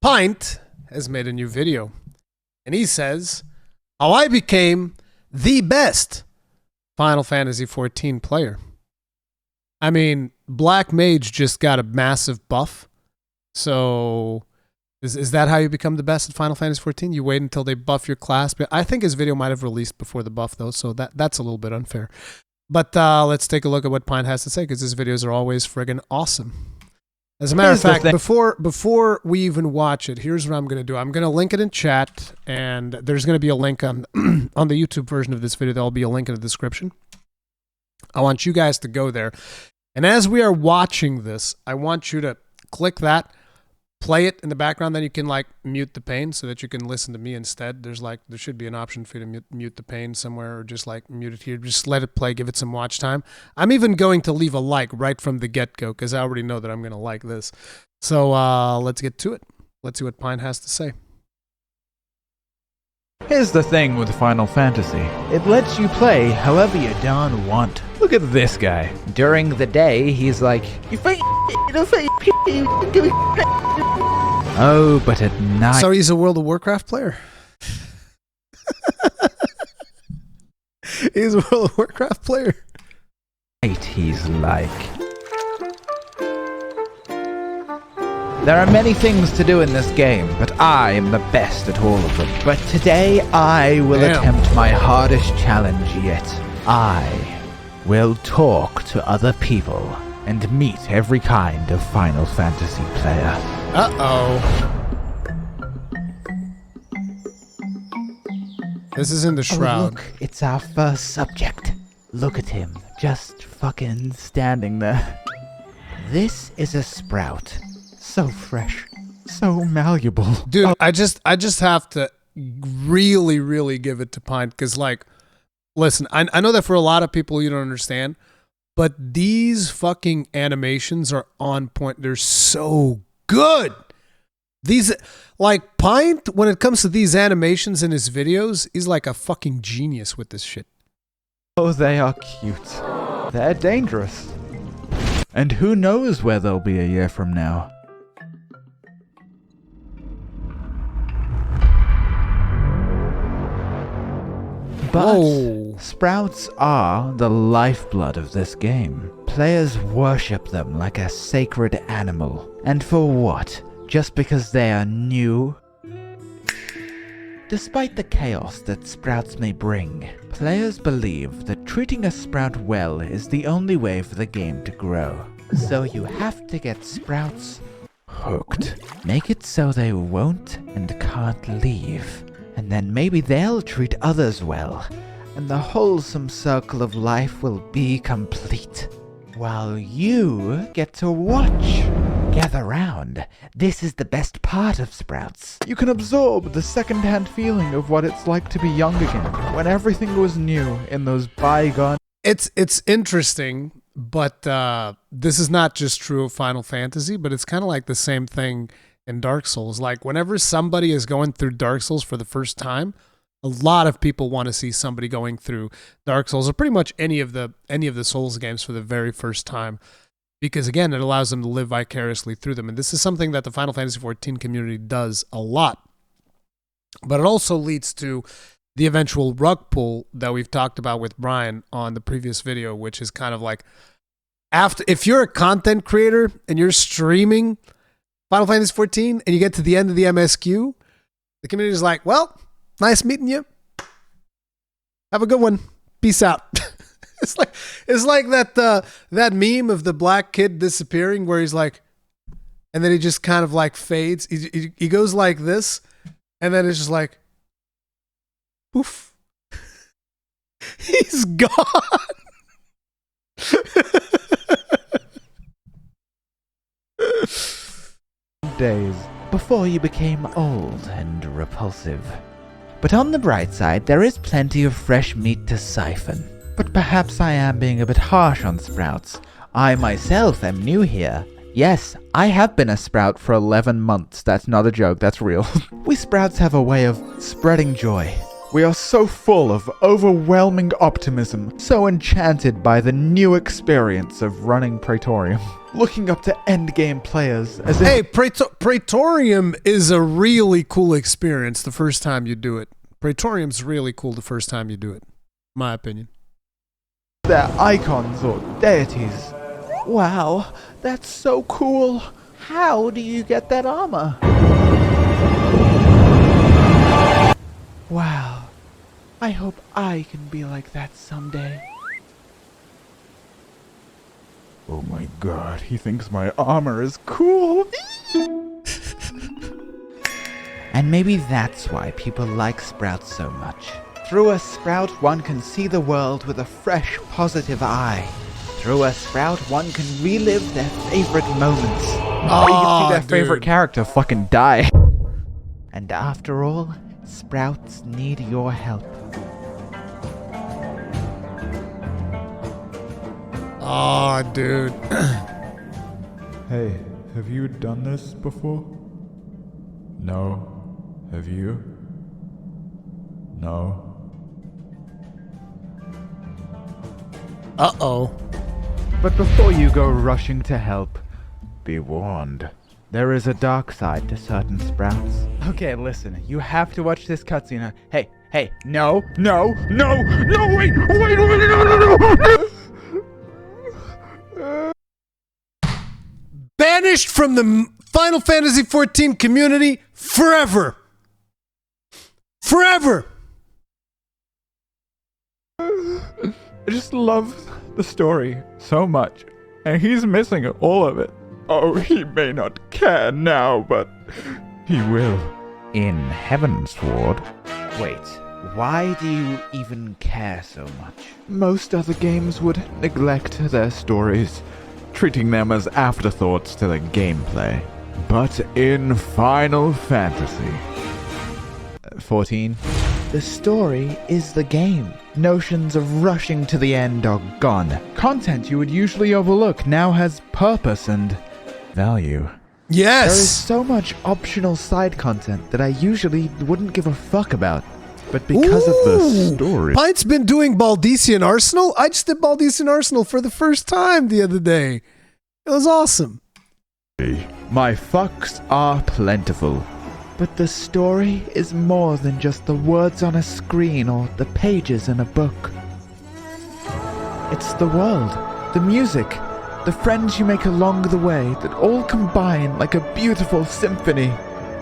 Pint has made a new video, and he says, how I became the best Final Fantasy XIV player. I mean, Black Mage just got a massive buff, so is that how you become the best at Final Fantasy XIV? You wait until they buff your class? But I think his video might have released before the buff, though, so that's a little bit unfair. But let's take a look at what Pint has to say, because his videos are always friggin' awesome. As a matter of fact, before we even watch it, here's what I'm going to do. I'm going to link it in chat, and there's going to be a link on, on the YouTube version of this video. There'll be a link in the description. I want you guys to go there. And as we are watching this, I want you to click that, play it in the background, then you can like mute the pain so that you can listen to me instead. There should be an option for you to mute the pain somewhere, or just like mute it here. Just let it play, give it some watch time. I'm even going to leave a like right from the get-go because I already know that I'm going to like this. So let's get to it. Let's see what Pint has to say. Here's the thing with Final Fantasy. It lets you play however you darn want. Look at this guy. During the day, he's like, oh, but at night... So he's a World of Warcraft player? He's a World of Warcraft player? He's like... There are many things to do in this game, but I am the best at all of them. But today, I will attempt my hardest challenge yet. I will talk to other people and meet every kind of Final Fantasy player. Uh-oh. This is in the Shroud. Oh, look, it's our first subject. Look at him, just fucking standing there. This is a Sprout. So fresh, so malleable. Dude, I just have to really, really give it to Pint, because, like, listen, I know that for a lot of people you don't understand, but these fucking animations are on point. They're so good. These, like, Pint, when it comes to these animations in his videos, he's like a fucking genius with this shit. Oh, they are cute. They're dangerous. And who knows where they'll be a year from now. But Sprouts are the lifeblood of this game. Players worship them like a sacred animal. And for what? Just because they are new? Despite the chaos that Sprouts may bring, players believe that treating a Sprout well is the only way for the game to grow. So you have to get Sprouts hooked. Make it so they won't and can't leave. And then maybe they'll treat others well, and the wholesome circle of life will be complete. While you get to watch. Gather round. This is the best part of Sprouts. You can absorb the second-hand feeling of what it's like to be young again, when everything was new in those bygone... It's interesting, but this is not just true of Final Fantasy, but it's kind of like the same thing in Dark Souls. Like, whenever somebody is going through Dark Souls for the first time, a lot of people want to see somebody going through Dark Souls, or pretty much any of the Souls games for the very first time, because again, it allows them to live vicariously through them. And this is something that the Final Fantasy XIV community does a lot. But it also leads to the eventual rug pull that we've talked about with Brian on the previous video, which is kind of like, if you're a content creator and you're streaming Final Fantasy XIV and you get to the end of the MSQ, the community is like, well, nice meeting you. Have a good one. Peace out. It's like that meme of the black kid disappearing where he's like, and then he just kind of like fades. He goes like this, and then it's just like, poof. He's gone. Days before you became old and repulsive. But on the bright side, there is plenty of fresh meat to siphon. But perhaps I am being a bit harsh on Sprouts. I myself am new here. Yes, I have been a Sprout for 11 months. That's not a joke, that's real. We Sprouts have a way of spreading joy. We are so full of overwhelming optimism, so enchanted by the new experience of running Praetorium. looking up to endgame players as if... Hey, Praetorium is a really cool experience the first time you do it. Praetorium's really cool the first time you do it, my opinion. They're icons or deities. Wow, that's so cool. How do you get that armor? Wow, I hope I can be like that someday. Oh my god, he thinks my armor is cool. And maybe that's why people like Sprouts so much. Through a Sprout, one can see the world with a fresh, positive eye. Through a Sprout, one can relive their favorite moments. Or you can see their favorite character fucking die. And after all, Sprouts need your help. Oh, dude. Hey, have you done this before? No. Have you? No. Uh-oh. But before you go rushing to help, be warned. There is a dark side to certain Sprouts. Okay, listen, you have to watch this cutscene. Hey, no, wait, no. Banished from the Final Fantasy XIV community forever. Forever. I just love the story so much, and he's missing all of it. Oh, he may not care now, but he will. In Heaven's Sword? Wait, why do you even care so much? Most other games would neglect their stories, treating them as afterthoughts to the gameplay. But in Final Fantasy 14. The story is the game. Notions of rushing to the end are gone. Content you would usually overlook now has purpose and value. Yes! There is so much optional side content that I usually wouldn't give a fuck about. But because of the story... Pint's been doing Baldician Arsenal. I just did Baldician Arsenal for the first time the other day. It was awesome. My fucks are plentiful. But the story is more than just the words on a screen or the pages in a book. It's the world, the music, the friends you make along the way that all combine like a beautiful symphony.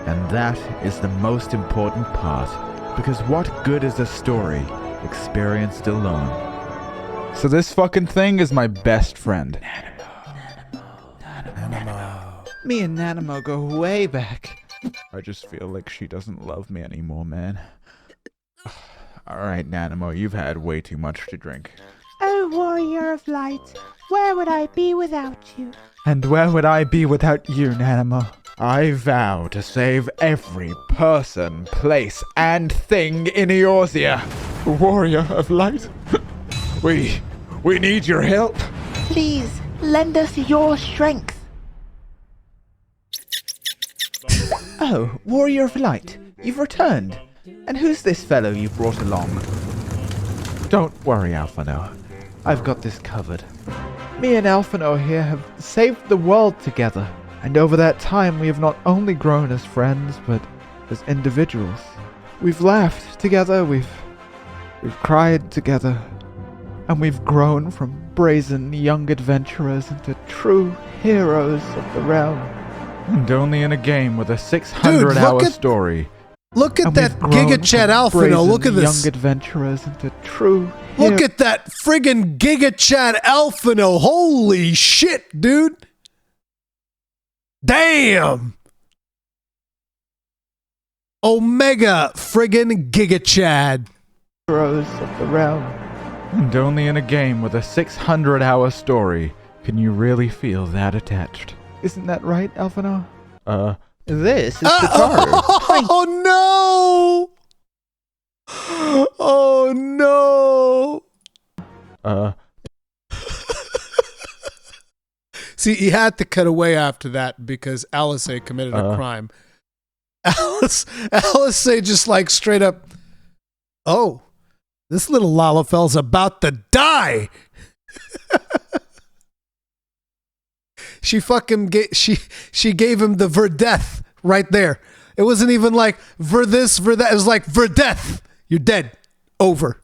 And that is the most important part. Because what good is a story experienced alone? So this fucking thing is my best friend. Nanamo. Me and Nanamo go way back. I just feel like she doesn't love me anymore, man. Alright, Nanamo, you've had way too much to drink. Oh, warrior of light, where would I be without you? And where would I be without you, Nanamo? I vow to save every person, place, and thing in Eorzea. Warrior of light, we need your help. Please, lend us your strength. Oh, warrior of light, you've returned. And who's this fellow you brought along? Don't worry, Alphino. I've got this covered. Me and Alphino here have saved the world together. And over that time, we have not only grown as friends, but as individuals. We've laughed together, we've cried together, and we've grown from brazen young adventurers into true heroes of the realm. And only in a game with a 600-hour story. Look at that Giga Chat Alphino. Look at this. Young adventurers into true Look at that friggin' Giga Chat Alphino. Holy shit, dude. Damn! Omega friggin' Giga Chad. Heroes of the realm. And only in a game with a 600-hour story can you really feel that attached. Isn't that right, Alphino? This is the card. Oh no! Oh no! See, he had to cut away after that because Alice committed a crime. Alice just like straight up, oh, this little Lalafel's about to die. she fucking she gave him the verdeath right there. It wasn't even like ver this, ver that. It was like verdeath. You're dead. Over.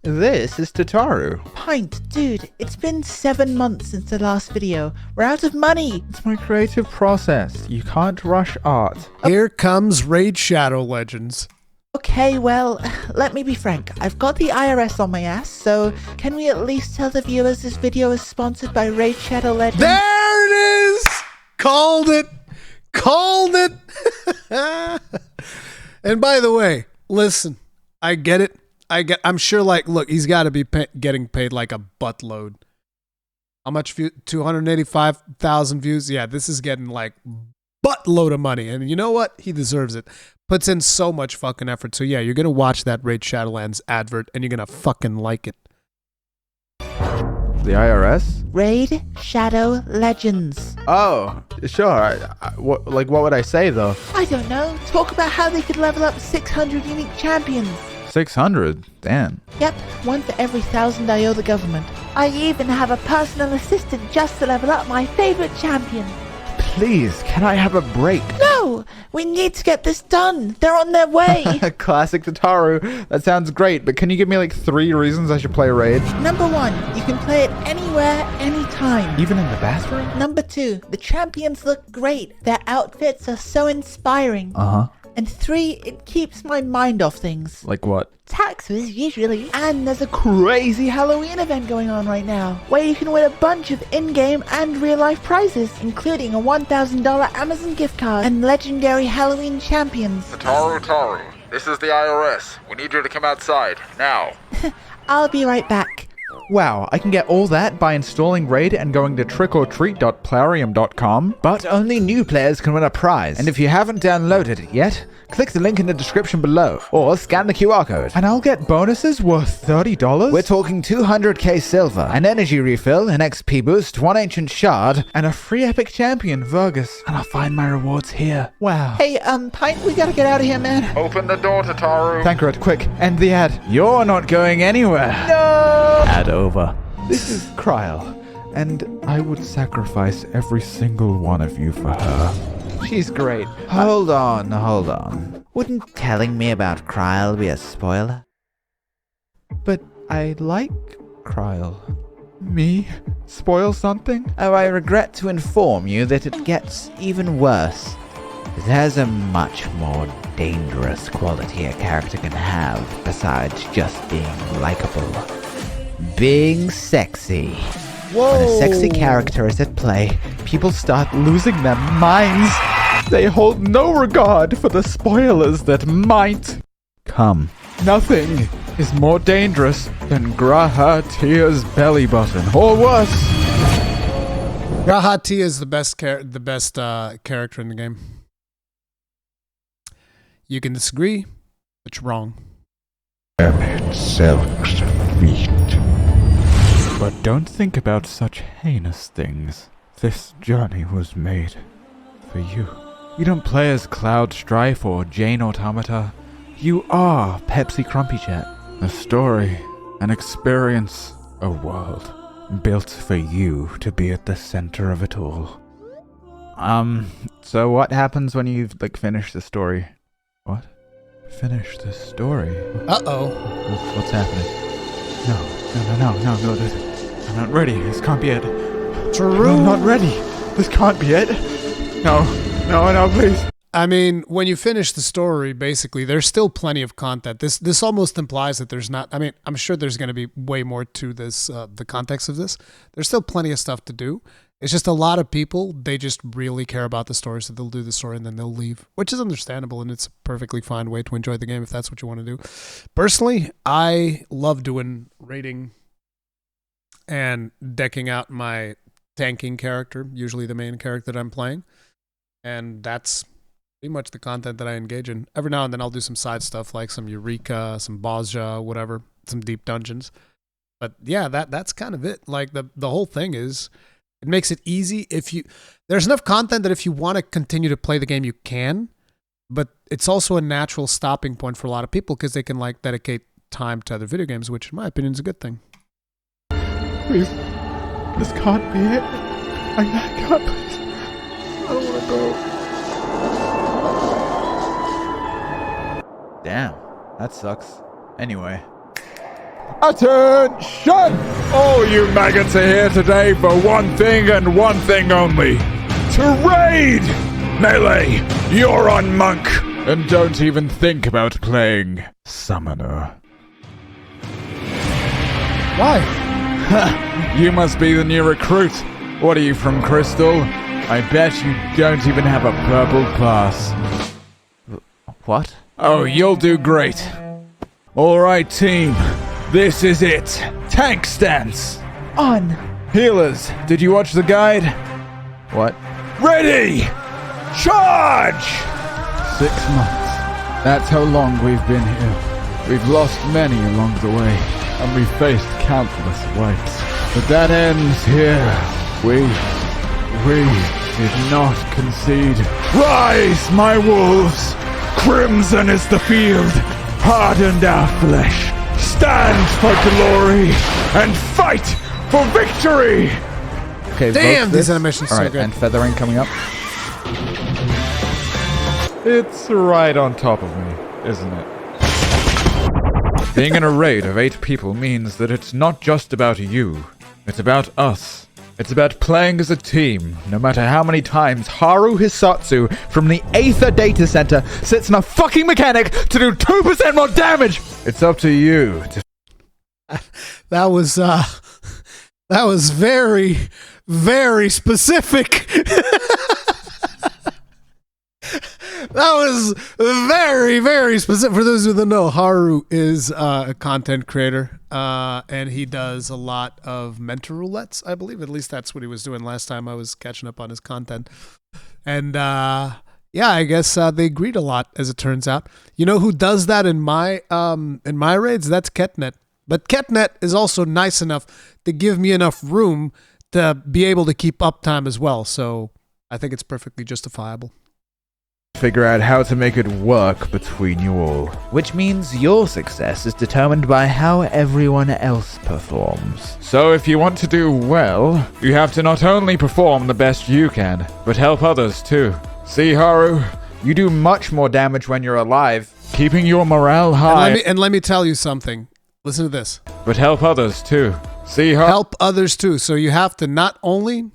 This is Tataru. Pint, dude, it's been 7 months since the last video. We're out of money. It's my creative process. You can't rush art. Here comes Raid Shadow Legends. Okay, well, let me be frank. I've got the IRS on my ass, so can we at least tell the viewers this video is sponsored by Raid Shadow Legends? There it is. Called it. Called it. And by the way, listen, I get it. I'm sure, like, look, he's got to be getting paid like a buttload. How much view? 285,000 views. Yeah, this is getting like buttload of money. And you know what? He deserves it. Puts in so much fucking effort. So yeah, you're going to watch that Raid Shadowlands advert and you're going to fucking like it. The IRS? Raid Shadow Legends. Oh, sure. What would I say, though? I don't know. Talk about how they could level up 600 unique champions. 600? Damn. Yep, one for every 1,000 I owe the government. I even have a personal assistant just to level up my favorite champion. Please, can I have a break? No! We need to get this done. They're on their way. Classic Tataru. That sounds great, but can you give me like 3 reasons I should play Raid? Number 1, you can play it anywhere, anytime. Even in the bathroom? Number 2, the champions look great. Their outfits are so inspiring. Uh-huh. And 3, it keeps my mind off things. Like what? Taxes, usually. And there's a crazy Halloween event going on right now, where you can win a bunch of in-game and real-life prizes, including a $1,000 Amazon gift card and legendary Halloween champions. Taru, this is the IRS. We need you to come outside, now. I'll be right back. Wow, I can get all that by installing Raid and going to trickortreat.plarium.com. But only new players can win a prize. And if you haven't downloaded it yet, click the link in the description below or scan the QR code. And I'll get bonuses worth $30? We're talking 200k silver, an energy refill, an XP boost, 1 ancient shard, and a free epic champion, Vergus. And I'll find my rewards here. Wow. Hey, Pint, we gotta get out of here, man. Open the door, Tataru. Thancred, quick, end the ad. You're not going anywhere. No! Ad over. This is Kryl, and I would sacrifice every single one of you for her. She's great. Hold on. Wouldn't telling me about Kryl be a spoiler? But I like Kryl. Me? Spoil something? Oh, I regret to inform you that it gets even worse. There's a much more dangerous quality a character can have besides just being likable. Being sexy. Whoa. When a sexy character is at play, people start losing their minds. They hold no regard for the spoilers that might come. Nothing is more dangerous than Graha Tia's belly button, or worse. Graha Tia is the best character in the game. You can disagree, but you're wrong. Silk's feet. But don't think about such heinous things. This journey was made for you. You don't play as Cloud Strife or Jane Automata. You are Pepsi Crumpy Chat. A story, an experience, a world built for you to be at the center of it all. So what happens when you've finished the story? What? Finish the story? Uh-oh. What's happening? No. I'm not ready. This can't be it. True. I'm not ready. This can't be it. No, please. I mean, when you finish the story, basically, there's still plenty of content. This almost implies that there's not. I mean, I'm sure there's going to be way more to this, the context of this. There's still plenty of stuff to do. It's just a lot of people, they just really care about the story, so they'll do the story and then they'll leave, which is understandable, and it's a perfectly fine way to enjoy the game if that's what you want to do. Personally, I love doing raiding and decking out my tanking character, usually the main character that I'm playing, and that's pretty much the content that I engage in. Every now and then I'll do some side stuff like some Eureka, some Bozja, whatever, some deep dungeons. But yeah, that's kind of it. Like the whole thing is, it makes it easy if you, there's enough content that if you want to continue to play the game, you can, but it's also a natural stopping point for a lot of people because they can dedicate time to other video games, which in my opinion is a good thing. Please, this can't be it. I can't, please. I don't want to go. Damn, that sucks. Anyway. Attention! All you maggots are here today for one thing and one thing only. To raid! Melee, you're on Monk. And don't even think about playing Summoner. Why? You must be the new recruit. What are you from, Crystal? I bet you don't even have a purple pass. What? Oh, you'll do great. Alright, team. This is it. Tank stance. On. Healers, did you watch the guide? What? Ready! Charge! 6 months. That's how long we've been here. We've lost many along the way, and we've faced countless wipes. But that ends here. We did not concede. Rise, my wolves! Crimson is the field. Hardened our flesh. Stand for glory and fight for victory! Okay, Damn, vote these this. animations are so Alright, good. and feathering coming up. It's right on top of me, isn't it? Being in a raid of 8 people means that it's not just about you. It's about us. It's about playing as a team, no matter how many times Haru Hisatsu from the Aether Data Center sits in a fucking mechanic to do 2% more damage! It's up to you to... That was very, very specific. That was very, very specific. For those who don't know, Haru is a content creator, and he does a lot of mentor roulettes, I believe. At least that's what he was doing last time I was catching up on his content. And yeah, I guess they agreed a lot, as it turns out. You know who does that in my raids? That's Ketnet. But Ketnet is also nice enough to give me enough room to be able to keep uptime as well. So I think it's perfectly justifiable. figure out how to make it work between you all. Which means your success is determined by how everyone else performs. So if you want to do well, you have to not only perform the best you can, but help others too. See, Haru, you do much more damage when you're alive, keeping your morale high. And let me tell you something. Listen to this. But help others too. See, Haru. Help others too. So you have to not only...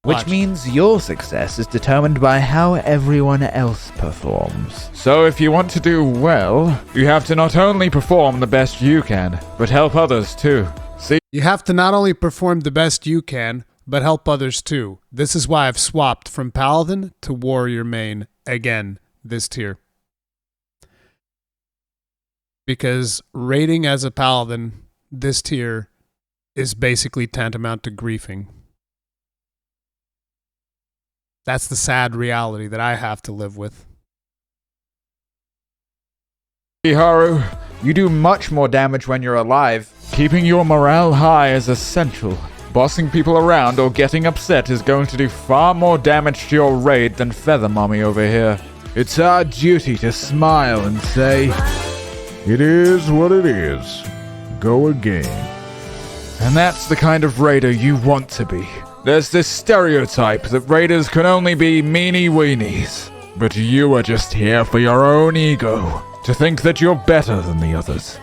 Which means your success is determined by how everyone else performs. So if you want to do well, you have to not only perform the best you can, but help others too. See? You have to not only perform the best you can, but help others too. This is why I've swapped from Paladin to Warrior main again this tier. Because raiding as a Paladin this tier is basically tantamount to griefing. That's the sad reality that I have to live with. Haru, you do much more damage when you're alive. Keeping your morale high is essential. Bossing people around or getting upset is going to do far more damage to your raid than Feather Mommy over here. It's our duty to smile and say, "It is what it is. Go again." And that's the kind of raider you want to be. There's this stereotype that raiders can only be meanie weenies. But you are just here for your own ego, to think that you're better than the others.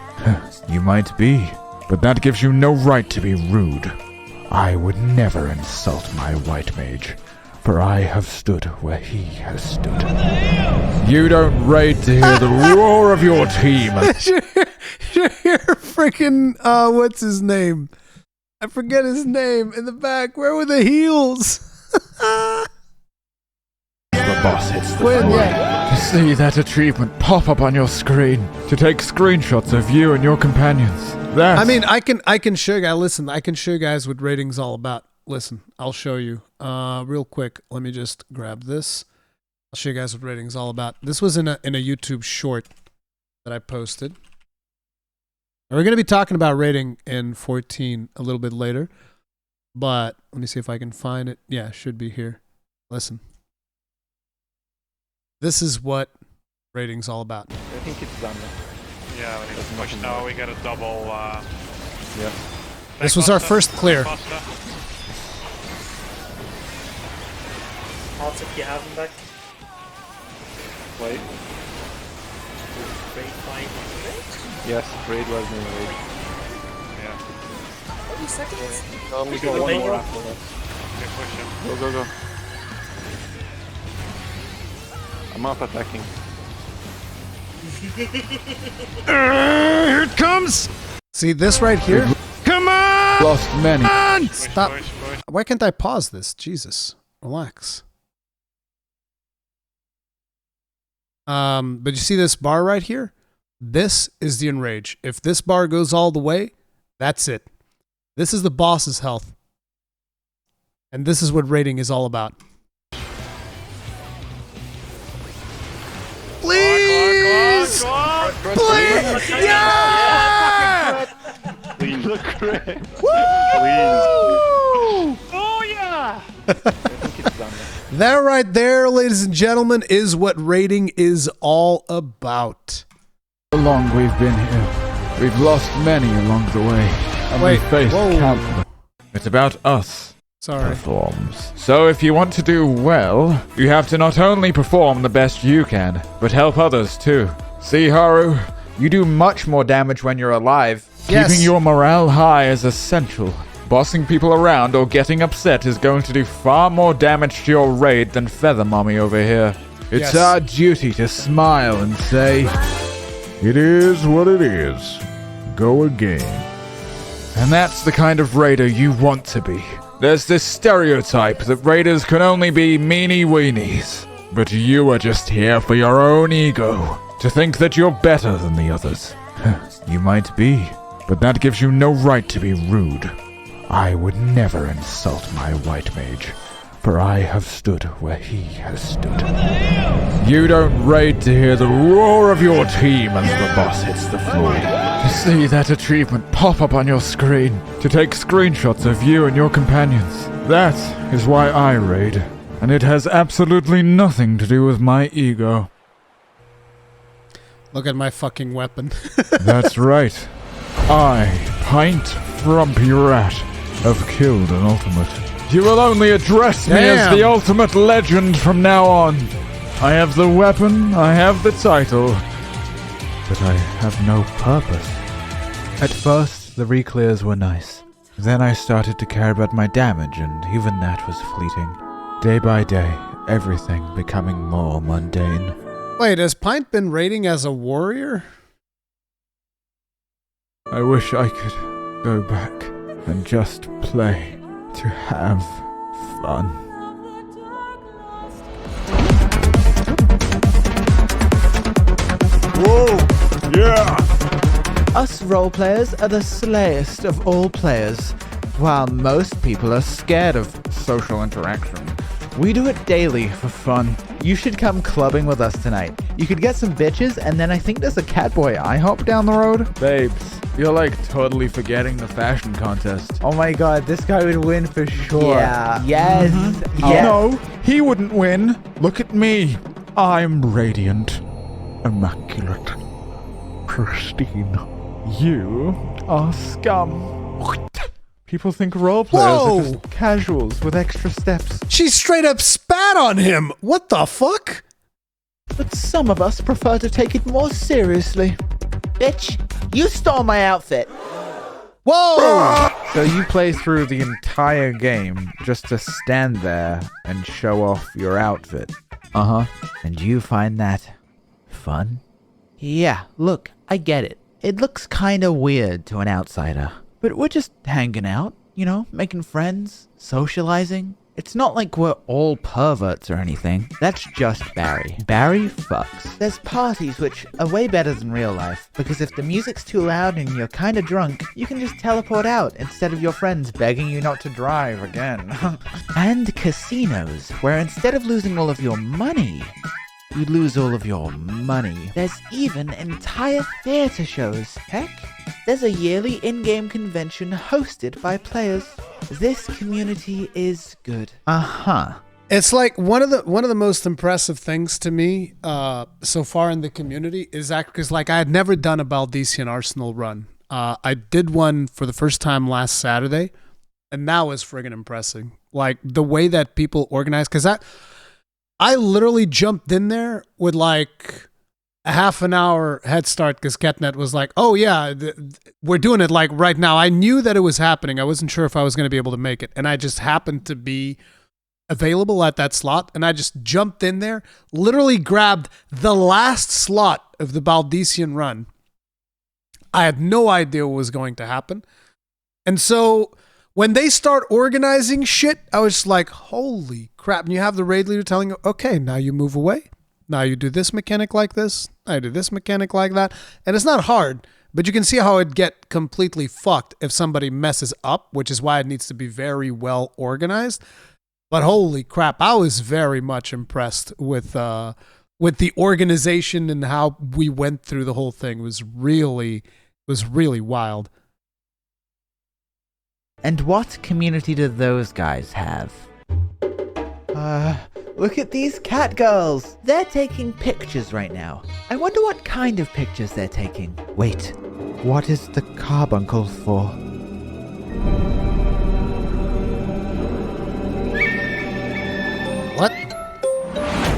You might be, but that gives you no right to be rude. I would never insult my white mage, for I have stood where he has stood. You don't raid to hear the roar of your team. You're freaking, what's his name? I forget his name in the back. Where were the heels? The boss hits the When, floor. yeah. To see that achievement pop up on your screen, to take screenshots of you and your companions. That's... I mean, I can show you guys. Listen, I can show you guys what rating's all about. Listen, I'll show you. Real quick. Let me just grab this. I'll show you guys what rating's all about. This was in a YouTube short that I posted. We're going to be talking about rating in 14 a little bit later, but let me see if I can find it. Yeah, it should be here. Listen. This is what rating's all about. I think it's done. Yeah, we need to push now. We got a double. Yep. This was our first clear. Odds if you have him back. Wait. Raid 500? Yes, raid was in raid. Yeah. 30 seconds? Only Go got one Mango. more after that. Okay, push him. Go, go, go. I'm up attacking. Here it comes. See this right here? Come on! Lost many. Stop. Push, push. Why can't I pause this? Jesus. Relax. But you see this bar right here? This is the enrage. If this bar goes all the way, that's it. This is the boss's health. And this is what rating is all about. Please! Please! Yeah! Please look great. Woo! Oh yeah! I think it's done. That right there, ladies and gentlemen, is what rating is all about. How long we've been here. We've lost many along the way. And Wait, we've faced whoa. countless. It's about us. Sorry. Performs. So if you want to do well, you have to not only perform the best you can, but help others too. See, Haru, you do much more damage when you're alive. Yes. Keeping your morale high is essential. Bossing people around or getting upset is going to do far more damage to your raid than Feather Mommy over here. It's Yes. our duty to smile and say, "It is what it is. Go again." And that's the kind of raider you want to be. There's this stereotype that raiders can only be meanie weenies. But you are just here for your own ego. To think that you're better than the others. You might be, but that gives you no right to be rude. I would never insult my white mage, for I have stood where he has stood. You don't raid to hear the roar of your team as the boss hits the floor. To see that achievement pop up on your screen. To take screenshots of you and your companions. That is why I raid. And it has absolutely nothing to do with my ego. Look at my fucking weapon. That's right. I, Pint Frumpy Rat, have killed an ultimate. You will only address me as Damn. the ultimate legend from now on. I have the weapon, I have the title, but I have no purpose. At first, the reclears were nice. Then I started to care about my damage, and even that was fleeting. Day by day, everything becoming more mundane. Wait, has Pint been raiding as a warrior? I wish I could go back and just play to have fun. Whoa! Yeah! Us role players are the slayest of all players. While most people are scared of social interaction, we do it daily for fun. You should come clubbing with us tonight. You could get some bitches, and then I think there's a Catboy IHOP down the road. Babes, you're like totally forgetting the fashion contest. Oh my god, this guy would win for sure. Yeah. Yes. Oh Yes. no, he wouldn't win. Look at me. I'm radiant, immaculate, pristine. You are scum. People think role players Whoa! are just casuals with extra steps. She straight up spat on him. What the fuck? But some of us prefer to take it more seriously. Bitch, you stole my outfit. Whoa! So you play through the entire game just to stand there and show off your outfit. Uh-huh. And you find that fun? Yeah, look, I get it. It looks kinda weird to an outsider. But we're just hanging out, you know, making friends, socializing. It's not like we're all perverts or anything. That's just Barry. Barry fucks. There's parties which are way better than real life, because if the music's too loud and you're kinda drunk, you can just teleport out instead of your friends begging you not to drive again. And casinos, where instead of losing all of your money, you lose all of your money. There's even entire theater shows. Heck, there's a yearly in-game convention hosted by players. This community is good. Uh-huh. It's like one of the most impressive things to me so far in the community is that because like I had never done a Baldician Arsenal run. I did one for the first time last Saturday, and that was friggin' impressive. Like the way that people organize, because I literally jumped in there with like a half an hour head start because Ketnet was like, oh yeah, we're doing it like right now. I knew that it was happening. I wasn't sure if I was going to be able to make it. And I just happened to be available at that slot. And I just jumped in there, literally grabbed the last slot of the Baldician run. I had no idea what was going to happen. And so when they start organizing shit, I was just like, holy crap. And you have the raid leader telling you, okay, now you move away. Now you do this mechanic like this. Now you do this mechanic like that. And it's not hard, but you can see how it'd get completely fucked if somebody messes up, which is why it needs to be very well organized. But holy crap, I was very much impressed with the organization and how we went through the whole thing. It was really wild. And what community do those guys have? Look at these cat girls! They're taking pictures right now. I wonder what kind of pictures they're taking. Wait, what is the carbuncle for? What?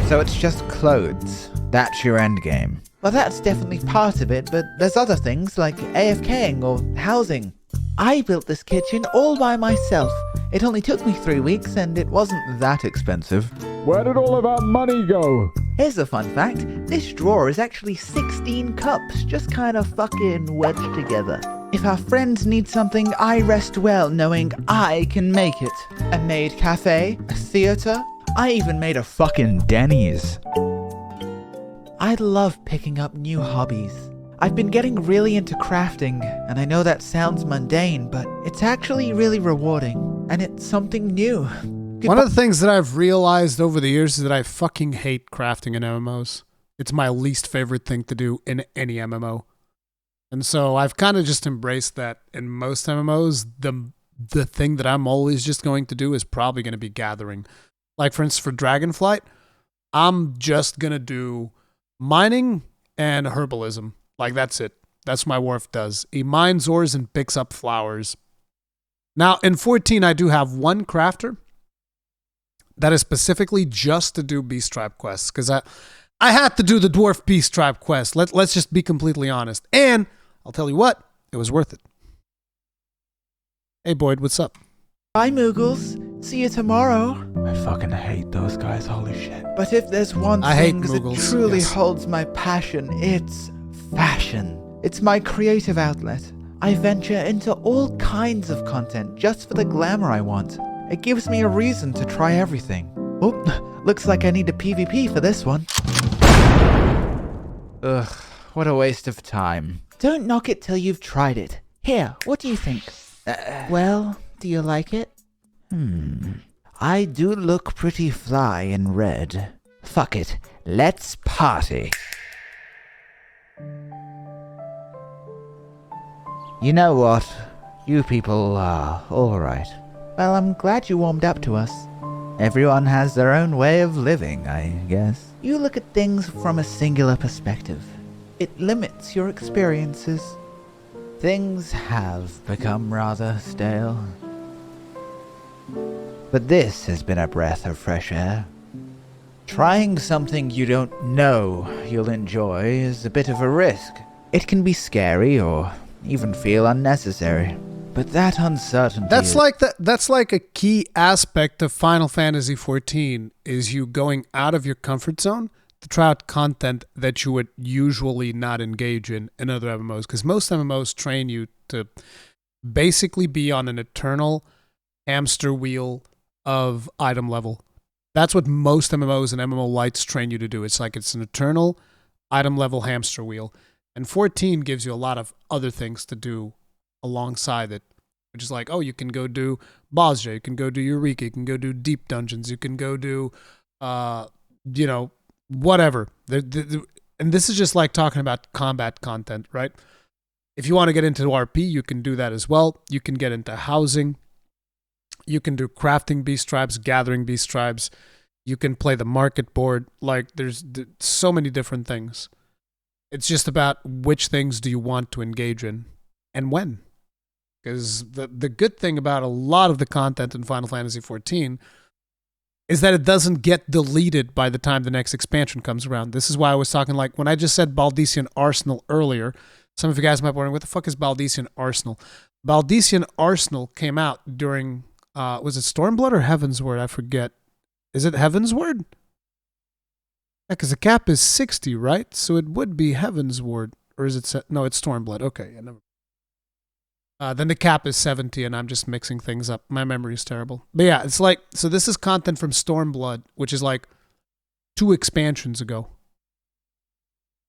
So it's just clothes. That's your endgame. Well, that's definitely part of it, but there's other things like AFKing or housing. I built this kitchen all by myself. It only took me 3 weeks and it wasn't that expensive. Where did all of our money go? Here's a fun fact. This drawer is actually 16 cups, just kind of fucking wedged together. If our friends need something, I rest well knowing I can make it. A maid cafe, a theater, I even made a fucking Denny's. I love picking up new hobbies. I've been getting really into crafting, and I know that sounds mundane, but it's actually really rewarding, and it's something new. One of the things that I've realized over the years is that I fucking hate crafting in MMOs. It's my least favorite thing to do in any MMO. And so I've kind of just embraced that in most MMOs. The thing that I'm always just going to do is probably going to be gathering. Like for instance, for Dragonflight, I'm just going to do mining and herbalism. Like that's it. That's what my Wharf does. He mines ores and picks up flowers. Now in 14, I do have one crafter that is specifically just to do Beast Tribe quests. Because I had to do the Dwarf Beast Tribe quest. Let's just be completely honest. And I'll tell you what, it was worth it. Hey Boyd, what's up? Bye, Moogles. See you tomorrow. I fucking hate those guys, holy shit. But if there's one I hate thing that Moogles, truly yes. holds my passion, it's fashion. It's my creative outlet. I venture into all kinds of content just for the glamour I want. It gives me a reason to try everything. Oh, looks like I need a PvP for this one. Ugh, what a waste of time. Don't knock it till you've tried it. Here, what do you think? Well, do you like it? I do look pretty fly in red. Fuck it, let's party. You know what? You people are alright. Well, I'm glad you warmed up to us. Everyone has their own way of living, I guess. You look at things from a singular perspective. It limits your experiences. Things have become rather stale. But this has been a breath of fresh air. Trying something you don't know you'll enjoy is a bit of a risk. It can be scary or even feel unnecessary. But that uncertainty That's like a key aspect of Final Fantasy XIV is you going out of your comfort zone to try out content that you would usually not engage in other MMOs. Because most MMOs train you to basically be on an eternal hamster wheel of item level. That's what most MMOs and MMO lights train you to do. It's like it's an eternal item level hamster wheel. And 14 gives you a lot of other things to do alongside it, which is like, oh, you can go do Bosja, you can go do Eureka, you can go do deep dungeons, you can go do, whatever. And this is just like talking about combat content, right? If you want to get into RP, you can do that as well. You can get into housing. You can do crafting beast tribes, gathering beast tribes. You can play the market board. Like there's so many different things. It's just about which things do you want to engage in and when. Because the good thing about a lot of the content in Final Fantasy XIV is that it doesn't get deleted by the time the next expansion comes around. This is why I was talking, like, when I just said Baldician Arsenal earlier, some of you guys might be wondering, what the fuck is Baldician Arsenal? Baldician Arsenal came out during, was it Stormblood or Heavensward? I forget. Is it Heavensward? Yeah, because the cap is 60, right? So it would be Heavensward. Or is it, no, it's Stormblood. Okay, yeah, never. Then the cap is 70, and I'm just mixing things up. My memory is terrible. But yeah, it's like, so this is content from Stormblood, which is like 2 expansions ago.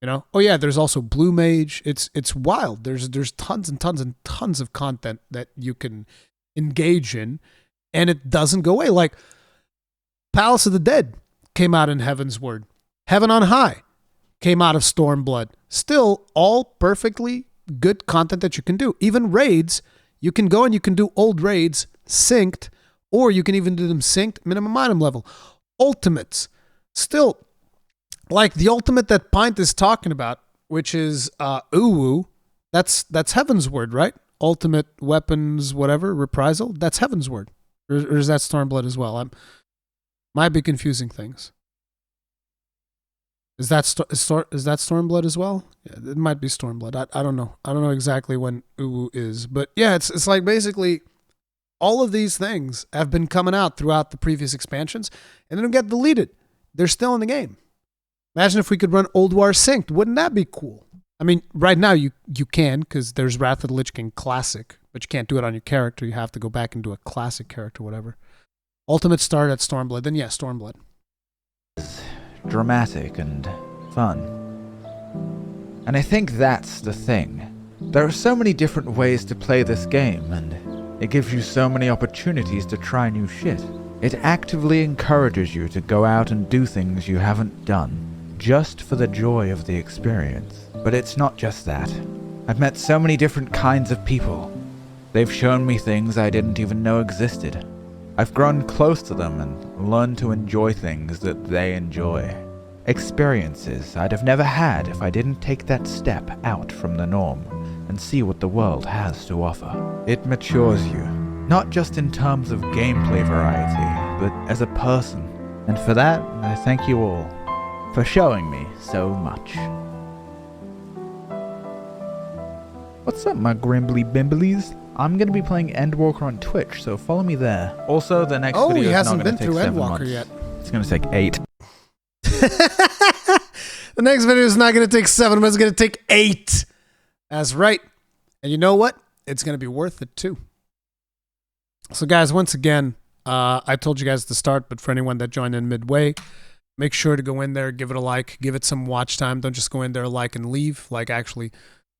You know? Oh yeah, there's also Blue Mage. It's wild. There's tons and tons and tons of content that you can engage in, and it doesn't go away. Like, Palace of the Dead came out in Heavensward. Heaven on High came out of Stormblood. Still all perfectly good content that you can do. Even raids, you can go and you can do old raids synced, or you can even do them synced minimum item level. Ultimates, still, like the ultimate that Pint is talking about, which is Uwu, that's Heavensward, right? Ultimate weapons, whatever, reprisal, that's Heavensward. Or is that Stormblood as well? Might be confusing things. Is that Stormblood as well? Yeah, it might be Stormblood. I don't know. I don't know exactly when Uwu is, but yeah, it's like basically all of these things have been coming out throughout the previous expansions, and they don't get deleted. They're still in the game. Imagine if we could run Old War synced. Wouldn't that be cool? I mean, right now you can, because there's Wrath of the Lich King Classic, but you can't do it on your character. You have to go back and do a classic character, whatever. Ultimate start at Stormblood. Then yeah, Stormblood. Dramatic and fun. And I think that's the thing. There are so many different ways to play this game, and it gives you so many opportunities to try new shit. It actively encourages you to go out and do things you haven't done, just for the joy of the experience. But it's not just that. I've met so many different kinds of people. They've shown me things I didn't even know existed. I've grown close to them and learned to enjoy things that they enjoy. Experiences I'd have never had if I didn't take that step out from the norm and see what the world has to offer. It matures you, not just in terms of gameplay variety, but as a person. And for that, I thank you all for showing me so much. What's up, my grimbly bimblies? I'm going to be playing Endwalker on Twitch, so follow me there. Also, the next video is not going to take 7 months. Yet. It's going to take 8. The next video is not going to take 7 months. It's going to take 8. That's right. And you know what? It's going to be worth it too. So guys, once again, I told you guys at the start, but for anyone that joined in midway, make sure to go in there, give it a like, give it some watch time. Don't just go in there, like, and leave. Like, actually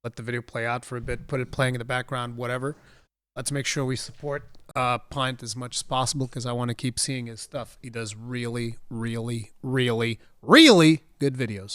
let the video play out for a bit, put it playing in the background, whatever. Let's make sure we support Pint as much as possible, because I want to keep seeing his stuff. He does really, really, really, really good videos.